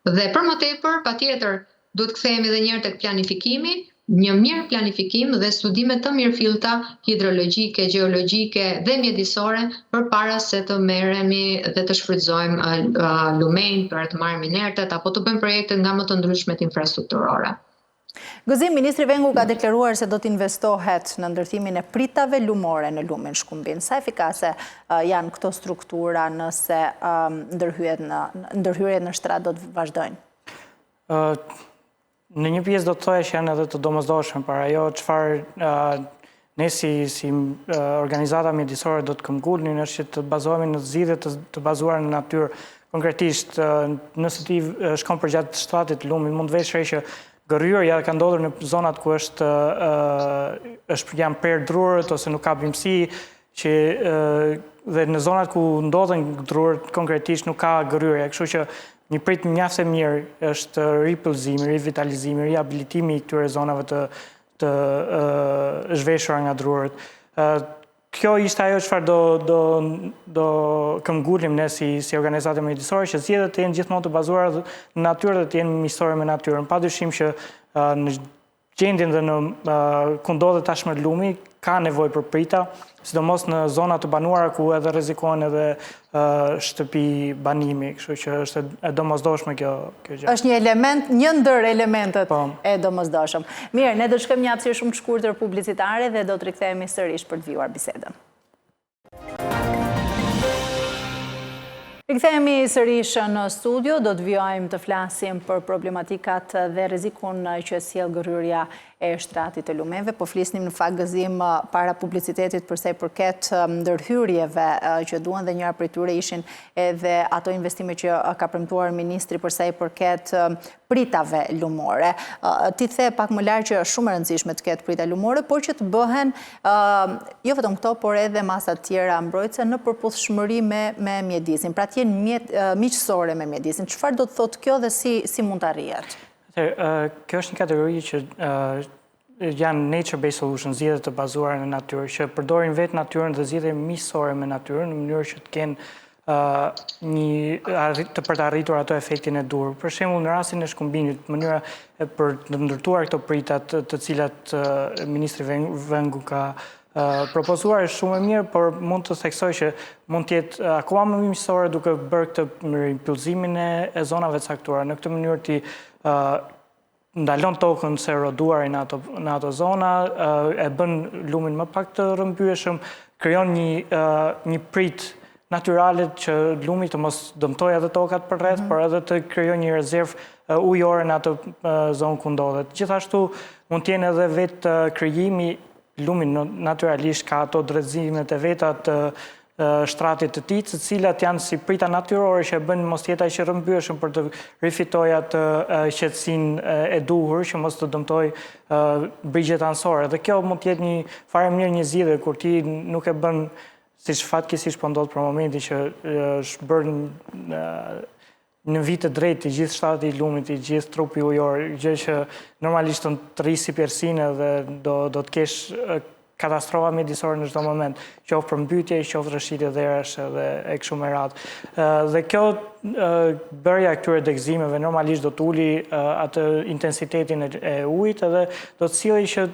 Speaker 3: dhe për më tepër, patjetër, duhet kthehemi edhe një herë tek planifikimi, një mirë planifikim dhe studime të mirëfillta hidrologjike, gjeologjike dhe mjedisore përpara se të merremi dhe të shfrytëzojmë lumenj për të marrë inertet apo të bëjmë projekte nga më të ndryshmet infrastrukturore.
Speaker 1: Gëzim, Ministri Vengu ka deklaruar se do t'investohet në ndërthimin e pritave lumore në lumin Shkumbin. Sa efikase janë këto struktura nëse ndërhyrjet në shtrat do të vazhdojnë?
Speaker 2: Në një pjesë do të thoja që janë edhe të domosdoshme, por ajo çfarë ne si organizata mjedisore do të këmbgulnin është që të bazohemi në zgjidhje të bazuara në natyrë. Konkretisht, nëse ti shkon përgjatë shtratit të lumit, mund të vesh që gërryrja ka ndodhur në zonat ku janë prerë drurët ose nuk ka bimësi, dhe në zonat ku ndodhen drurët konkretisht nuk ka gërryrja, kështu që një prit mjaft e mirë është ripëllëzimi, rivitalizimi, riabilitimi i këtyre zonave të zhveshura nga drurët. Kjo ishte ajo çfarë do këmbgullim ne si organizatë mjedisore, që zgjedhjet të jenë gjithmonë të bazuara në natyrë dhe të jenë miqësore me natyrën. Padyshim që në gjendjen dhe në ku ndodhet tashmë lumi ka nevojë për prita, sidomos në zona të banuara ku edhe rrezikohen edhe shtëpi banimi, kështu që është e domosdoshme kjo gjë.
Speaker 1: Është një element, një ndër elementet e domosdoshëm. Mirë, ne do të shkojmë një hapësirë shumë të shkurtër publicitare dhe do të rikthehemi sërish për të vijuar bisedën. Rikthehemi sërish në studio, do të vijojmë të flasim për problematikat dhe rrezikun që sjell gërryrja e shtratit të lumeve, po flisnim në fakt Gëzim para publicitetit për sa i përket ndërhyrjeve që duan dhe njëra prej tyre ishin edhe ato investime që ka premtuar ministri për sa i përket pritave lumore. Ti the pak më lart që është shumë e rëndësishme të ketë prita lumore, por që të bëhen jo vetëm këto, por edhe masa të tjera mbrojtëse në përputhshmëri me mjedisin. Pra të jenë miqësore me mjedisin. Çfarë do të thotë kjo dhe si mund të arrihet?
Speaker 2: Kjo është një kategori që janë nature-based solutions, zgjidhje të bazuara në natyrë, që përdorin vetë natyrën dhe zgjidhje miqësore me natyrën në mënyrë që të kenë për të arritur ato efektin e dur. Për shembull, në rastin e Shkumbinit, mënyra për të ndërtuar këto pritat të cilat Ministri Vengu ka propozuar është shumë e mirë, por mund të theksoj që mund të jetë akoma më miqësore duke bërë këtë ripëllëzimin e zonave të caktuara. Në këtë mënyrë ti ndalon tokën se eroduar në ato zona, e bën lumin më pak të rrëmbyeshëm, krijon një prit natyrale që lumi të mos dëmtojë edhe tokat përreth, por edhe të krijojë një rezervë ujore në atë zonë ku ndodhet. Gjithashtu mund të jenë edhe vetë krijimi lumi naturalisht ka ato drezimet e veta të shtratit të tij, të cilat janë si prita natyrore që bën mos jetë aq rrëmbyeshëm për të rifituar atë qetësinë e duhur që mos të dëmtojë brigjet anësore. Dhe kjo mund të jetë një farë mirë një zgjidhje kur ti nuk e bën siç fatkeqësisht po ndodh për momentin që është bërë në vit të drejtë i gjithë shtati i lumit, i gjithë trupi ujor, gjë që normalisht të rrisi persinë dhe do të kesh katastrofa mjedisore në çdo moment, qoftë përmbytje, qoftë rrëshqitje dherash dhe e kështu me radhë. Dhe kjo bërja e këtyre degëzimeve normalisht do të uli atë intensitetin e ujit edhe do të sillej që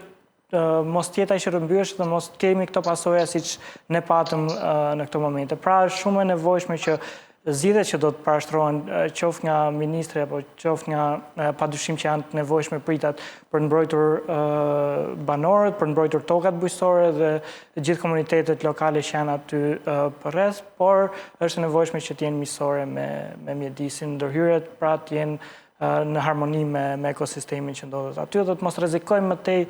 Speaker 2: mos të jetë aq rrëmbyeshëm dhe mos kemi këto pasoja siç ne patëm në këto momente. Pra është shumë e nevojshme që zgjidhjet që do të parashtrohen qoftë nga ministri apo qoftë nga padyshim që janë të nevojshme pritat për mbrojtur banorët, për mbrojtur tokat bujqësore dhe gjithë komunitetet lokale që janë aty përreth, por është e nevojshme që të jenë miqësore me mjedisin, ndërhyrjet pra të jenë në harmoni me ekosistemin që ndodhet aty, dhe të mos rrezikojmë më tej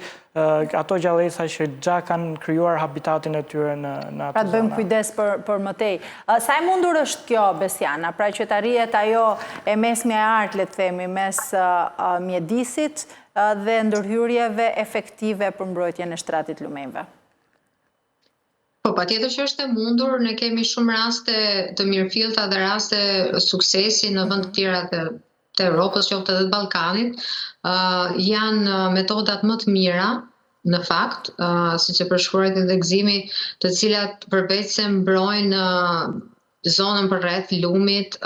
Speaker 2: ato gjallësa që gja kanë krijuar habitatin e tyre në atë zonë.
Speaker 1: Pra të bëjmë kujdes për më tej. Sa e mundur është kjo, Besiana, pra që të arrihet ajo e mesme e artë, le të themi, mes mjedisit dhe ndërhyrjeve efektive për mbrojtjen e shtratit lumeve?
Speaker 3: Po, patjetër që është e mundur, ne kemi shumë raste të mirëfillta dhe raste suksesi në vende të tjera të Europës, qoftë edhe të Ballkanit, janë metodat më të mira, në fakt, siç e përshkruajt edhe Gëzimi, të cilat përveç se mbrojnë zonën përreth lumit,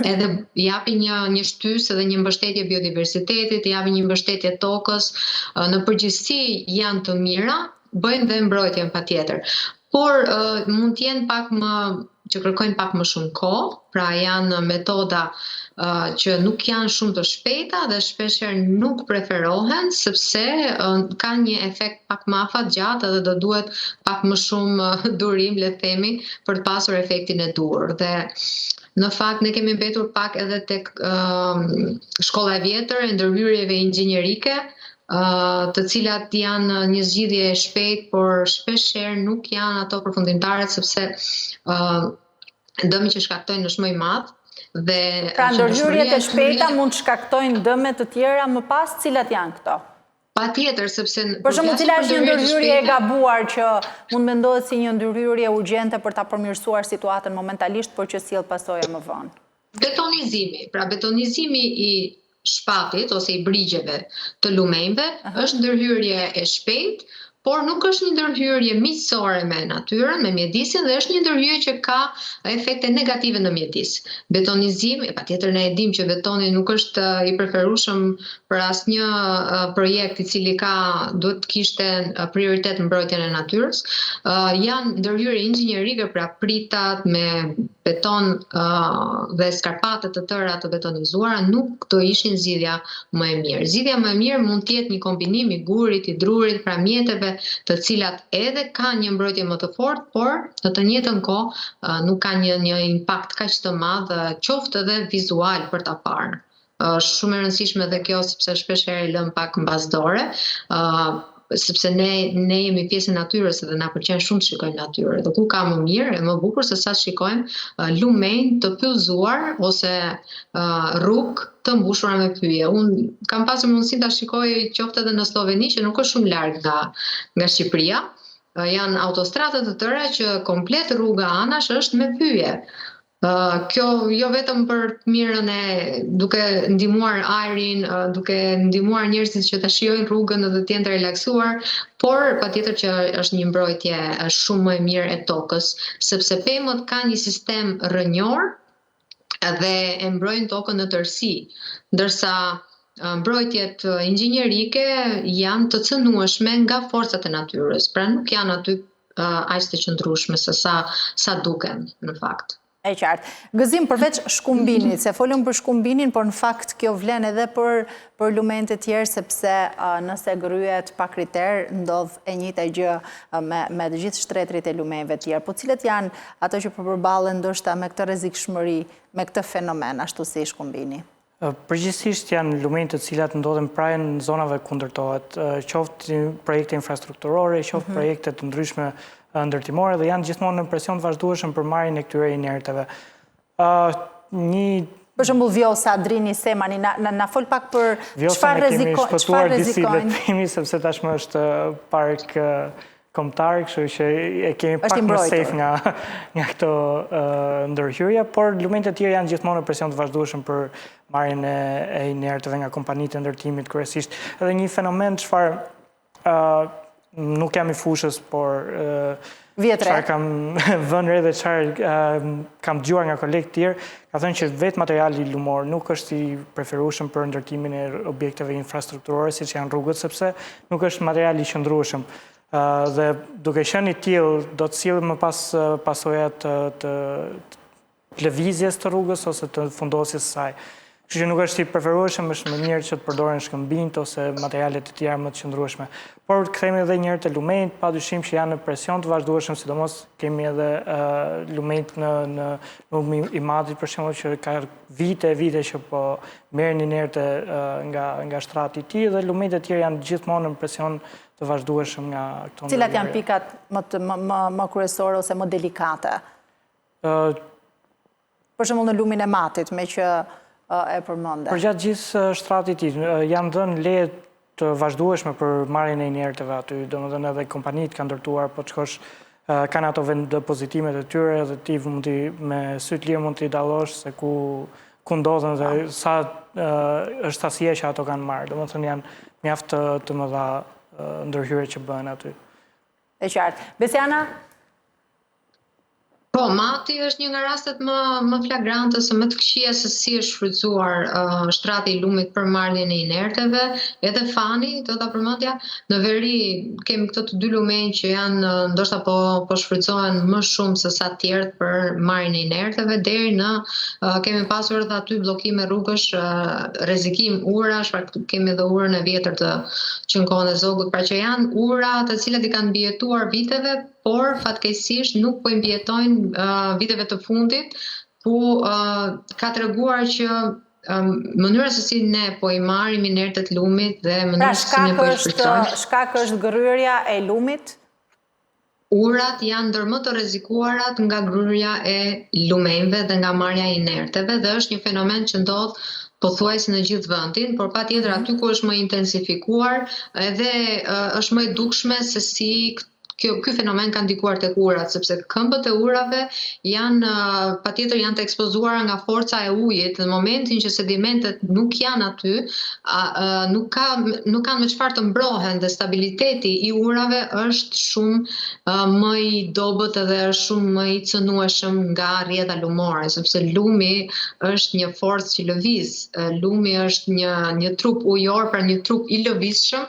Speaker 3: edhe japi një shtysë dhe një mbështetje biodiversitetit, japi një mbështetje tokës, në përgjithësi janë të mira, bëjnë dhe mbrojtjen patjetër. Por mund të jenë pak më që kërkojnë pak më shumë kohë, pra janë metoda që nuk janë shumë të shpejta dhe shpeshherë nuk preferohen sepse kanë një efekt pak më afatgjatë dhe do duhet pak më shumë durim, le të themi, për të pasur efektin e duhur. Dhe në fakt ne kemi mbetur pak edhe tek shkolla e vjetër e ndërhyrjeve inxhinierike, të cilat janë një zgjidhje e shpejtë, por shpeshherë nuk janë ato përfundimtare sepse dëmi që shkaktojnë është më i madh.
Speaker 1: Pra ndërhyrjet e shpejta mund të shkaktojnë dëme të tjera më pas, cilat janë këto?
Speaker 3: Patjetër, sepse
Speaker 1: për shembull, cila është një ndërhyrje e gabuar që mund mendohet si një ndërhyrje urgjente për ta përmirësuar situatën momentalisht, por që sjell pasoja më vonë?
Speaker 3: Betonizimi. Pra betonizimi i shpatit ose i brigjeve të lumenjve është ndërhyrje e shpejtë, por nuk është një ndërhyrje miqësore me natyrën, me mjedisin, dhe është një ndërhyrje që ka efekte negative në mjedis. Betonizimi, patjetër ne e dimë që betoni nuk është i preferueshëm për asnjë projekt i cili duhet të kishte prioritet mbrojtjen e natyrës. Janë ndërhyrje inxhinierike, pra pritat me beton dhe skarpate të tëra të betonizuara nuk do ishin zgjidhja më e mirë. Zgjidhja më e mirë mund të jetë një kombinim i gurit, i drurit, pra mjeteve të cilat edhe kanë një mbrojtje më të fortë, por në të njëjtën kohë nuk kanë një impakt kaq të madh, qoftë edhe vizual për ta parë. Është shumë e rëndësishme edhe kjo sepse shpeshherë i lëm pak mbasdore, sepse ne jemi pjesë e natyrës dhe na pëlqen shumë të shikojmë natyrën. Dhe ku ka më mirë e më bukur se sa shikojmë lumenj të pyllëzuar ose rrugë të mbushura me pyje. Unë kam pasur mundësinë ta shikoj qoftë edhe në Sloveni, që nuk është shumë larg nga Shqipëria. Janë autostrada të tëra që komplet rruga anash është me pyje. Kjo jo vetëm për të mirën duke ndihmuar ajrin, duke ndihmuar njerëzit që ta shijojnë rrugën dhe të jenë të relaksuar, por patjetër që është një mbrojtje shumë më e mirë e tokës, sepse pemët kanë një sistem rrënjor dhe e mbrojnë tokën në tërësi, ndërsa mbrojtjet inxhinierike janë të cënueshme nga forcat e natyrës, pra nuk janë aty aq të qëndrueshme se sa duken në fakt.
Speaker 1: E qartë. Gëzim, përveç shkumbinit, se folëm për shkumbinin, por në fakt kjo vlen edhe për lumenjtë të tjerë, sepse nëse gryhet pa kriter, ndodh e njëjta gjë me të gjithë shtretrit e lumenjve të tjerë. Po cilët janë ato që përballen ndoshta me këtë rrezikshmëri, me këtë fenomen, ashtu si shkumbini?
Speaker 2: Përgjithsisht janë lumenjtë të cilat ndodhen pranë në zonave kundërtohet, qoftë projekte infrastrukturore, qoftë projekte të ndryshme ndërtimore, dhe janë gjithmonë në presion të vazhdueshëm për marrjen e këtyre inerteve.
Speaker 1: Për shembull vjosa, drini, semani, na fol pak për çfarë rrezikojnë?
Speaker 2: Disi letrimi, sepse tashmë është park kombëtar, kështu që e kemi pak më safe nga këto ndërhyrje, por lumenjtë e tjerë janë gjithmonë në presion të vazhdueshëm për marrjen e inerteve nga kompanitë e ndërtimit kryesisht. Edhe një fenomen çfarë nuk jam i fushës, por çfarë kam vënë re dhe çfarë kam dëgjuar nga kolegë të tjerë, ka thënë që vetë materiali lumor nuk është i preferueshëm për ndërtimin e objekteve infrastrukturore, siç janë rrugët, sepse nuk është material i qëndrueshëm. Dhe duke qenë i tillë, do të sjellë më pas pasoja të lëvizjes të rrugës ose të fundosjes së saj. Kështu që nuk është i preferueshëm, është më mirë që të përdoren shkëmbinjt ose materialet të tjera më të qëndrueshme. Por kthehemi edhe një herë te lumenjt, padyshim që janë në presion të vazhdueshëm, sidomos kemi edhe lumenjt në numrin i madh, për shembull, që ka vite që po merren inerte nga shtrati i tij, dhe lumenjt e tjerë janë gjithmonë në presion të vazhdueshëm nga këto.
Speaker 1: Cilat janë pikat më kryesore ose më delikate? Për shembull në lumin e matit, me që e përmende.
Speaker 2: Përgjatë gjithë shtratit i tij janë dhënë leje të vazhdueshme për marrjen e inerteve aty, domethënë edhe kompanitë kanë ndërtuar, po të shkosh kanë ato depozitimet e tyre dhe ti me sy të lirë mund t'i dallosh se ku ndodhen dhe sa është sasia që ato kanë marrë. Domethënë janë mjaft të mëdha ndërhyrjet që bëhen aty.
Speaker 1: E qartë. Besiana?
Speaker 3: Po, mati është një nga rastet më flagrante se më të këqija se si është shfrytzuar shtrati i lumit për marrjen e inerteve, edhe fani, do ta përmendja, në veri kemi këto të dy lumenj që janë ndoshta po shfrytzohen më shumë se sa të tjerët për marrjen e inerteve, deri në kemi pasur edhe aty bllokime rrugësh, rrezikim urash, kemi edhe urën e vjetër që në kohën e Zogut, pra që janë ura të cilat i kanë mbijetuar viteve, por fatkeqësisht nuk po i mbijetojnë viteve të fundit, ku ka treguar që mënyra se si ne po i marrim inertet lumit dhe mënyra se si ne po i shfrytëzojmë.
Speaker 1: Shkak është gryrja e lumit?
Speaker 3: Urat janë ndër më të rrezikuarat nga gryrja e lumenjve dhe nga marrja e inerteve dhe është një fenomen që ndodh pothuajse në gjithë vendin, por patjetër aty ku është më intensifikuar, edhe është më e dukshme se si ky fenomen ka ndikuar tek urat, sepse këmbët e urave patjetër janë të ekspozuara nga forca e ujit. Në momentin që sedimentet nuk janë aty, nuk kanë me çfarë të mbrohen dhe stabiliteti i urave është shumë më i dobët edhe është shumë më i cënueshëm nga rrjeta lumore, sepse lumi është një forcë që lëviz. Lumi është një trup ujor, pra një trup i lëvizshëm,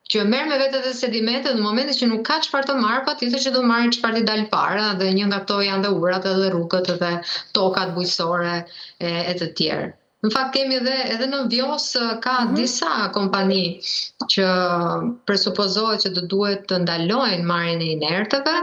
Speaker 3: që merr me vete dhe sedimentet në momentin që nuk ka çfarë të marrë, patjetër që do marrë çfarë t'i dalë para, dhe një nga këto janë dhe urat edhe rrugët edhe tokat bujqësore e të tjerë. Në fakt kemi edhe në Vjos ka disa kompani që presupozohet që do duhet të ndalojnë marrjen e inerteve,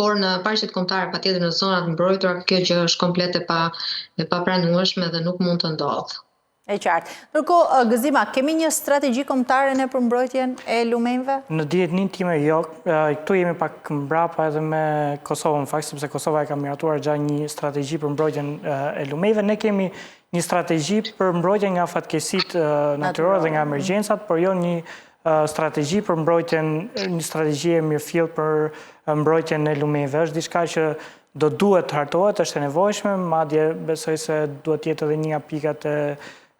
Speaker 3: por në parqet kombëtare, patjetër në zonat mbrojtura, kjo gjë është komplet e papranueshme dhe nuk mund të ndodhë.
Speaker 1: E qartë. Ndërkohë, Gëzima, kemi një strategji kombëtare në përmbrojtjen e lumenjve?
Speaker 2: Në dietnin time jo, këtu jemi pak mbrapa edhe me Kosovën, në fakt, sepse Kosova e ka miratuar gjatë një strategji për mbrojtjen e lumenjve. Ne kemi një strategji për mbrojtjen nga fatkeqësitë natyrore dhe nga emergjencat, por jo një strategji për mbrojtjen, një strategji e mirëfill për mbrojtjen e lumenjve. Është diçka që do duhet të hartohet, është e nevojshme, madje besoj se duhet jetë edhe një nga pikat e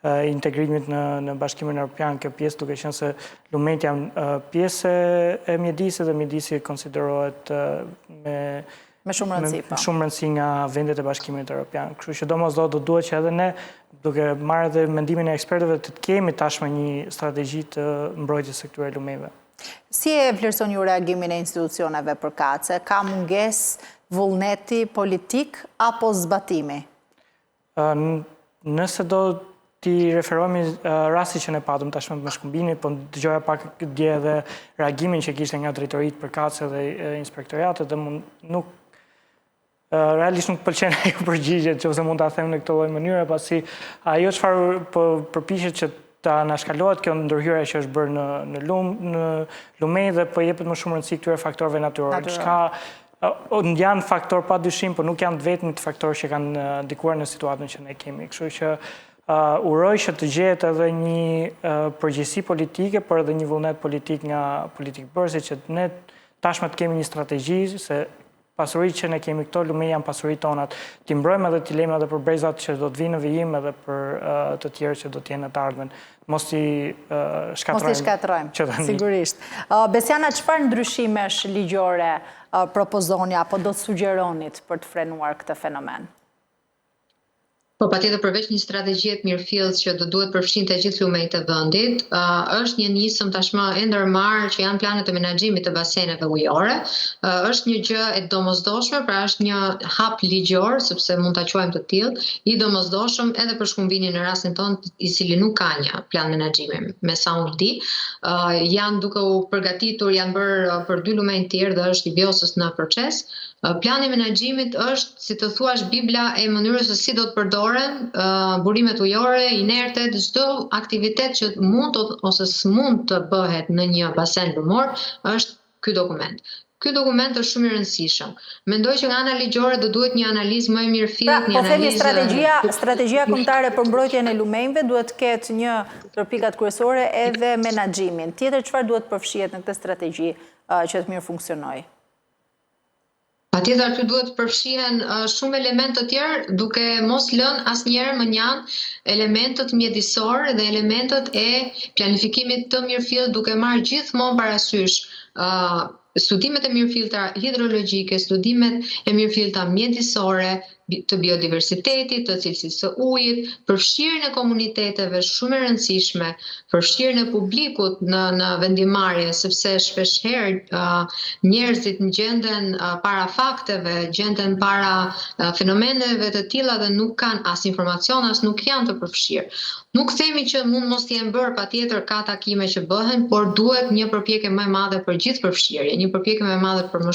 Speaker 2: integrimit në Bashkimin Evropian, kjo pjesë, duke qenë se lumenjt janë pjesë e mjedisit dhe mjedisi konsiderohet
Speaker 1: me shumë
Speaker 2: rëndësi nga vendet e Bashkimit Evropian. Kështu që domosdoshmë do duhet që edhe ne, duke marrë edhe mendimin e ekspertëve, të kemi tashmë një strategji të mbrojtjes së këtyre lumenjve.
Speaker 1: Si e vlerëson ju reagimin e institucioneve përkatëse? Ka mungesë vullneti politik apo zbatimi?
Speaker 2: Nëse do ti referohemi rasti që ne patëm tashmë me Shkumbinin, po dëgjoja pak dje edhe reagimin që kishte nga drejtoritë përkatëse dhe inspektoratet, dhe nuk realisht nuk pëlqen ajo përgjigje, nëse mund ta them në këtë lloj mënyre, pasi ajo çfarë po përpiqet që ta anashkalohet kjo ndërhyrje që është bërë në lumenj dhe po jepet më shumë rëndësi këtyre faktorëve natyrore. Janë faktor pa dyshim, por nuk janë vetëm faktorë që kanë ndikuar në situatën që ne kemi. Kështu që uroj që të gjehet edhe një përgjegjësi politike, por edhe një vullnet politik nga politikbërësi, që ne tashmë të kemi një strategji, se pasuritë që ne kemi këto lumenj janë pasuritë tonat. Ti mbrojmë edhe t'i lejmë edhe për brezat që do të vinë në vijim edhe për të tjerë që do të jenë në të ardhmen. Mos t'i
Speaker 1: shkatrojmë, sigurisht. Besiana, çfarë ndryshimesh ligjore propozoni apo do të sugjeronit për të frenuar këtë fenomen?
Speaker 3: Po patjetër përveç një strategjie të mirëfillt që do duhet përfshinte gjithë lumenjt e vendit, është një nisëm tashmë e ndërmarrë që janë planet e menaxhimit të baseneve ujore. Është një gjë e domosdoshme, pra është një hap ligjor, sepse mund ta quajmë të tillë, i domosdoshëm edhe për Shkumbinin në rastin tonë, i cili nuk ka një plan menaxhimi, me sa unë di. Janë duke u përgatitur, janë bërë për 2 lumenj tjerë dhe është i Vjosës në proces. Plani menaxhimit është, si të thuash, bibla e mënyrës se si do të përdoren burimet ujore, inertet, çdo aktivitet që mund ose s'mund të bëhet në një basen lumor, është ky dokument. Ky dokument është shumë i rëndësishëm. Mendoj që nga ana ligjore do duhet një analizë më e mirëfillt, një
Speaker 1: analizë. Strategjia kombëtare për mbrojtjen e lumenjve duhet të ketë një ndër pikat kryesore edhe menaxhimin. Tjetër çfarë duhet përfshihet në këtë strategji që të mirë funksionojë?
Speaker 3: Patjetër aty duhet të përfshihen shumë elementë të tjerë, duke mos lënë asnjëherë më njanë elementët mjedisore dhe elementët e planifikimit të mirëfillt, duke marrë gjithmonë parasysh studimet e mirëfillta hidrologjike, studimet e mirëfillta mjedisore, të biodiversitetit, të cilësisë së ujit, përfshirjen e komuniteteve shumë e rëndësishme, përfshirjen e publikut në vendimarrje, sepse shpeshherë njerëzit gjenden para fakteve, gjenden para fenomeneve të tilla dhe nuk kanë as informacion, as nuk janë të përfshirë. Nuk themi që mund mos t'jenë bërë, patjetër ka takime që bëhen, por duhet një përpjekje më e madhe për gjithë përfshirje, një përpjekje më e madhe për më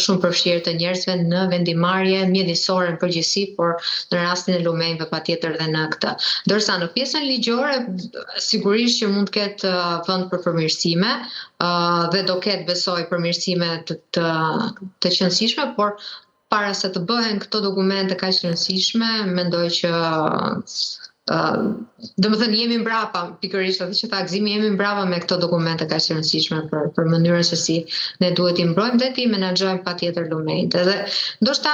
Speaker 3: shumë përfshirje të njerëzve në vendimarrje mjedisore në përgjithësi, por në rastin e lumenjve patjetër dhe në këtë. Ndërsa në pjesën ligjore sigurisht që mund të ketë vend për përmirësime dhe do ketë besoj përmirësime të qëndësishme, por para se të bëhen këto dokumente kaq të rëndësishme, mendoj që domethënë jemi mbrapa, pikërisht atë që tha Gzimi, jemi mbrapa me këto dokumente kaq të rëndësishme për mënyrën se si ne duhet i mbrojmë dhe ti menaxhojmë patjetër lumenjt. Edhe ndoshta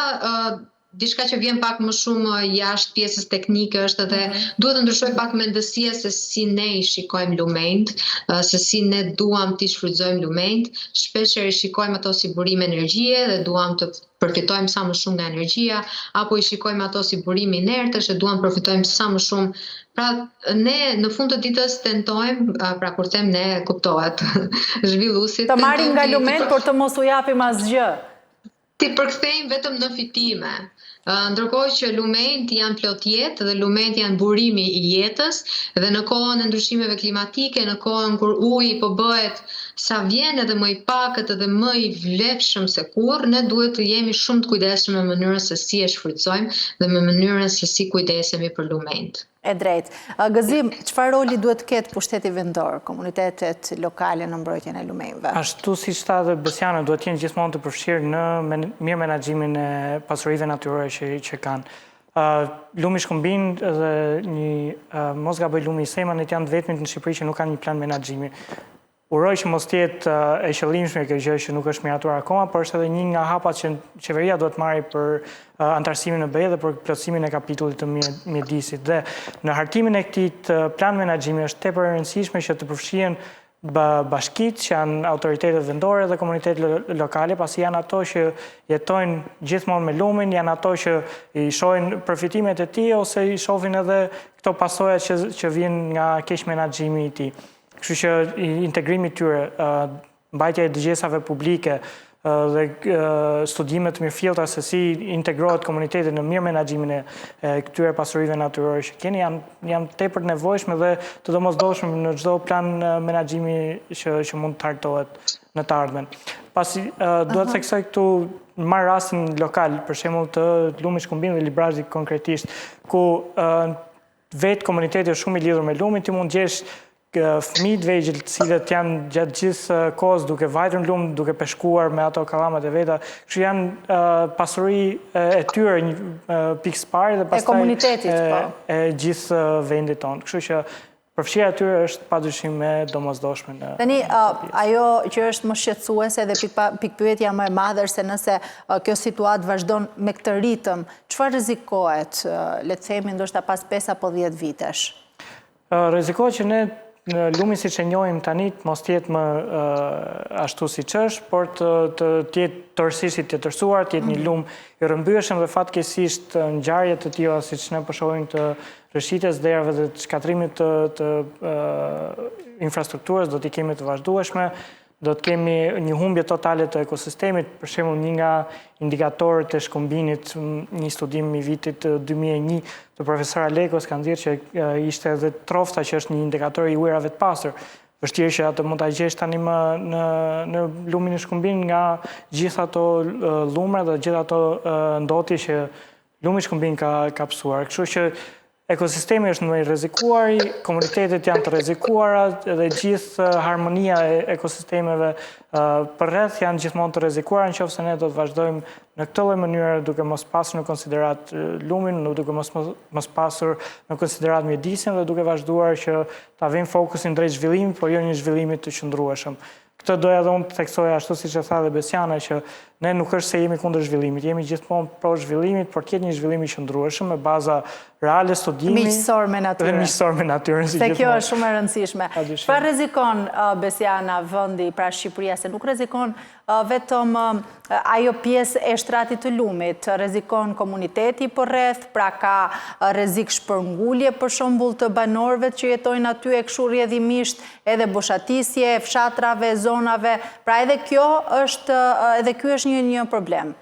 Speaker 3: diçka që vjen pak më shumë jashtë pjesës teknike është edhe duhet të ndryshoj pak mendësia se si ne i shikojmë lumenjt, se si ne duam t'i shfrytëzojmë lumenjt. Shpeshherë i shikojmë ato si burim energjie dhe duam të përfitojmë sa më shumë nga energjia, apo i shikojmë ato si burim inertësh dhe duam të përfitojmë sa më shumë. Pra, ne në fund të ditës tentojmë, pra kur them ne kuptohet zhvilluesit,
Speaker 1: të marrim nga lumenjt, por të mos u japim asgjë.
Speaker 3: Ti përkthejmë vetëm në fitime. Ndërkohë që lumenjt janë plot jetë dhe lumenjt janë burimi i jetës dhe në kohën e ndryshimeve klimatike, në kohën kur uji po bëhet sa vjen edhe më i pakët edhe më i vlefshëm se kurrë, ne duhet të jemi shumë të kujdesshëm me mënyrën se si e shfrytëzojmë dhe me mënyrën se si kujdesemi për lumenjt.
Speaker 1: E drejt. Gëzim, çfarë roli duhet të ketë pushteti vendor, komunitetet lokale në mbrojtjen e lumenjve?
Speaker 2: Ashtu si tha dhe Besiana, duhet të jenë gjithmonë të përfshirë në mirë menaxhimin e pasurive natyrore që kanë. Lumi Shkumbin dhe një mos gaboj lumi i Semanit janë të vetmit në Shqipëri që nuk kanë një plan menaxhimi. Uroj që mos tjetë e qëllimshme kjo gjë që nuk është miratuar akoma, por është edhe një nga hapat që qeveria duhet marrë për antarësimin e BE dhe për plotësimin e kapitullit të mjedisit. Dhe në hartimin e këtij plan menaxhimi është tepër e rëndësishme që të përfshihen bashkitë që janë autoritetet vendore dhe komunitetet lokale, pasi janë ato që jetojnë gjithmonë me lumin, janë ato që i shohin përfitimet e tij ose i shohin edhe këto pasojat që vijnë nga keq menaxhimi i tij. Kështu që integrimi tyre, mbajtja e dëgjesave publike dhe studimet të mirëfillta se si integrohet komuniteti në mirë menaxhimin e këtyre pasurive natyrore që keni janë tepër nevojshme dhe të domosdoshme në çdo plan menaxhimi që mund të hartohet në të ardhmen. Pasi duhet të theksoj këtu marr rastin lokal, për shembull të Lumit Shkumbin dhe Librazit konkretisht, ku vetë komuniteti është shumë i lidhur me lumin, ti mund gjesh fëmijë të vegjël të cilët janë gjatë gjithë kohës duke vajtur në lum, duke peshkuar me ato kallamat e veta. Kështu janë pasuri e tyre një pikë së dhe pastaj e gjithë vendit tonë. Kështu që përfshirja e tyre është padyshim e domosdoshme në.
Speaker 1: Tani ajo që është më shqetësuese dhe pikpyetja më e madhe se nëse kjo situatë vazhdon me këtë ritëm, çfarë rrezikohet, le të themi ndoshta pas 5 apo 10 vitesh?
Speaker 2: Rrezikohet që ne në lumin si që njohim tani mos tjetë më ashtu si që është, por të tjetë tërësisht i tjetërsuar, tjetë një lum i rëmbyeshëm dhe fatkesisht ngjarje të tilla siç ne po shohim të rëshitjes derave dhe të shkatrimit të infrastrukturës do t'i kemi të vazhdueshme. Do të kemi një humbje totale të ekosistemit, për shembull një nga indikatorët e Shkumbinit, një studim i vitit 2001 të profesor Alekos ka nxjerrë që ishte edhe trofta që është një indikator i ujërave të pastër. Vështirë që atë mund ta gjesh tani më në lumin e Shkumbin nga gjithë ato lumra dhe gjithë ato ndotje që lumi i Shkumbin ka psuar. Kështu që ekosistemi është më i rrezikuar, komunitetet janë të rrezikuara dhe gjithë harmonia e ekosistemeve përreth janë gjithmonë të rrezikuara, nëse ne do të vazhdojmë në këtë lloj mënyre duke mos pasur në konsiderat lumin, duke mos pasur në konsiderat mjedisin dhe duke vazhduar që ta vëmë fokusin drejt zhvillimit, por jo një zhvillimi të qëndrueshëm. Këtë doja edhe unë të theksoja ashtu siç e tha dhe Besiana që ne nuk është se jemi kundër zhvillimit, jemi gjithmonë pro zhvillimit, por ketë një zhvillim i qëndrueshëm me baza reale studimi
Speaker 1: miqësor me natyrën.
Speaker 2: Dhe miqësor me natyrën.
Speaker 1: Se kjo është shumë e rëndësishme. Çfarë rrezikon Besiana vendi, pra Shqipëria, se nuk rrezikon vetëm ajo pjesë e shtratit të lumit, rrezikon komuniteti përreth, pra ka rrezik shpërngulje për shembull të banorëve që jetojnë aty e kështu rrjedhimisht, edhe boshatisje, fshatrave, zonave, pra edhe ky është një problem.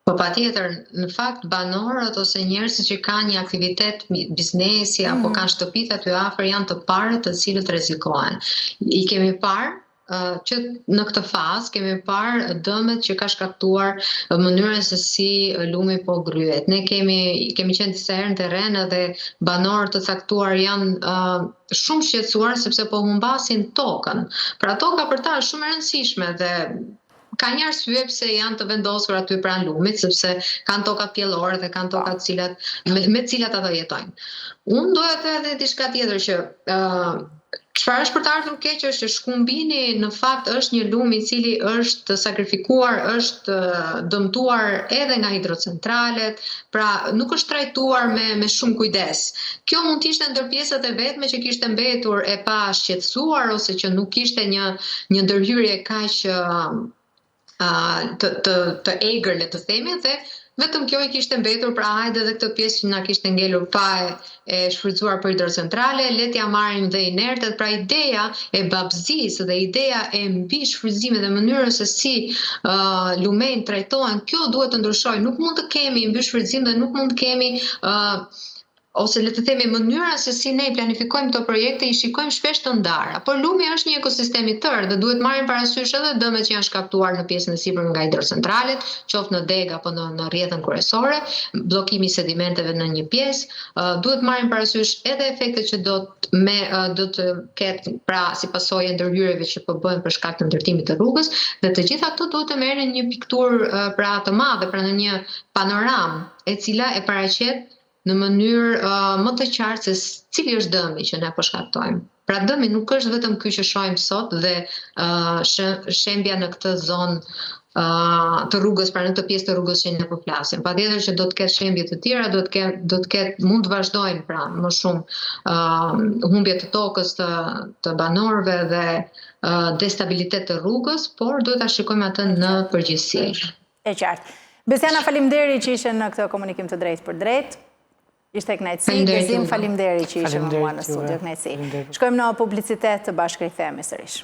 Speaker 3: Po patjetër, në fakt banorët ose njerëzit që kanë një aktivitet biznesi apo kanë shtëpitë aty afër janë të parët të cilët rrezikohen. I kemi parë që në këtë fazë kemi parë dëmet që ka shkaktuar mënyrën se si lumi po gryhet. Ne kemi qenë disa herë në terren dhe banorët të caktuar janë shumë shqetësuar sepse po humbasin tokën. Pra toka për ta është shumë e rëndësishme dhe ka një arsye pse janë të vendosur aty pranë lumit, sepse kanë tokat pjellore dhe kanë tokat me cilat ato jetojnë. Unë doja të edhe diçka tjetër që çfarë është për të ardhur keq është që shkumbini në fakt është një lum i cili është sakrifikuar, është dëmtuar edhe nga hidrocentralet, pra nuk është trajtuar me shumë kujdes. Kjo mund të ishte ndër pjesët e vetme që kishte mbetur e pa shqetësuar ose që nuk kishte një ndërhyrje kaq të egër, le të themi, dhe vetëm kjo i kishte mbetur, pra hajde dhe këtë pjesë që na kishte ngelur pa e shfrytzuar për hidrocentrale, le t'ja marrim dhe inertet, pra ideja e babëzisë dhe ideja e mbi shfrytëzimit dhe mënyrën se si lumenjtë trajtohen, kjo duhet të ndryshojë. Nuk mund të kemi mbi shfrytëzim dhe nuk mund të kemi ose le të themi mënyra se si ne planifikojmë këto projekte i shikojmë shpesh të ndara. Por lumi është një ekosistem i tërë dhe duhet marrim parasysh edhe dëmet që janë shkaktuar në pjesën e sipërme nga hidrocentralet, qoftë në deg apo në rrjetën kryesore, bllokimi i sedimenteve në një pjesë, duhet marrim parasysh edhe efektet që do të ketë pra si pasojë ndërhyrjeve që po bëhen për shkak të ndërtimit të rrugës, dhe të gjitha këto duhet të merren në një pikturë pra të madhe, pra në një panoramë e cila e paraqet në mënyrë më të qartë se cili është dëmi që ne po shkaktojmë. Pra dëmi nuk është vetëm ky që shohim sot dhe shembja në këtë zonë të rrugës, pra në këtë pjesë të rrugës që ne po flasim. Patjetër që do të ketë shembje të tjera, mund të vazhdojnë pra më shumë humbje të tokës të banorëve dhe destabilitet të rrugës, por duhet ta shikojmë atë në përgjithësi.
Speaker 1: E qartë. Besiana, faleminderit që ishe në këtë komunikim të drejtë për drejtë. Ishte kënaqësi, Gëzim, faleminderit që ishe me mua në studio, kënaqësi. Shkojmë në publicitet, të bashkë rikthehemi sërish.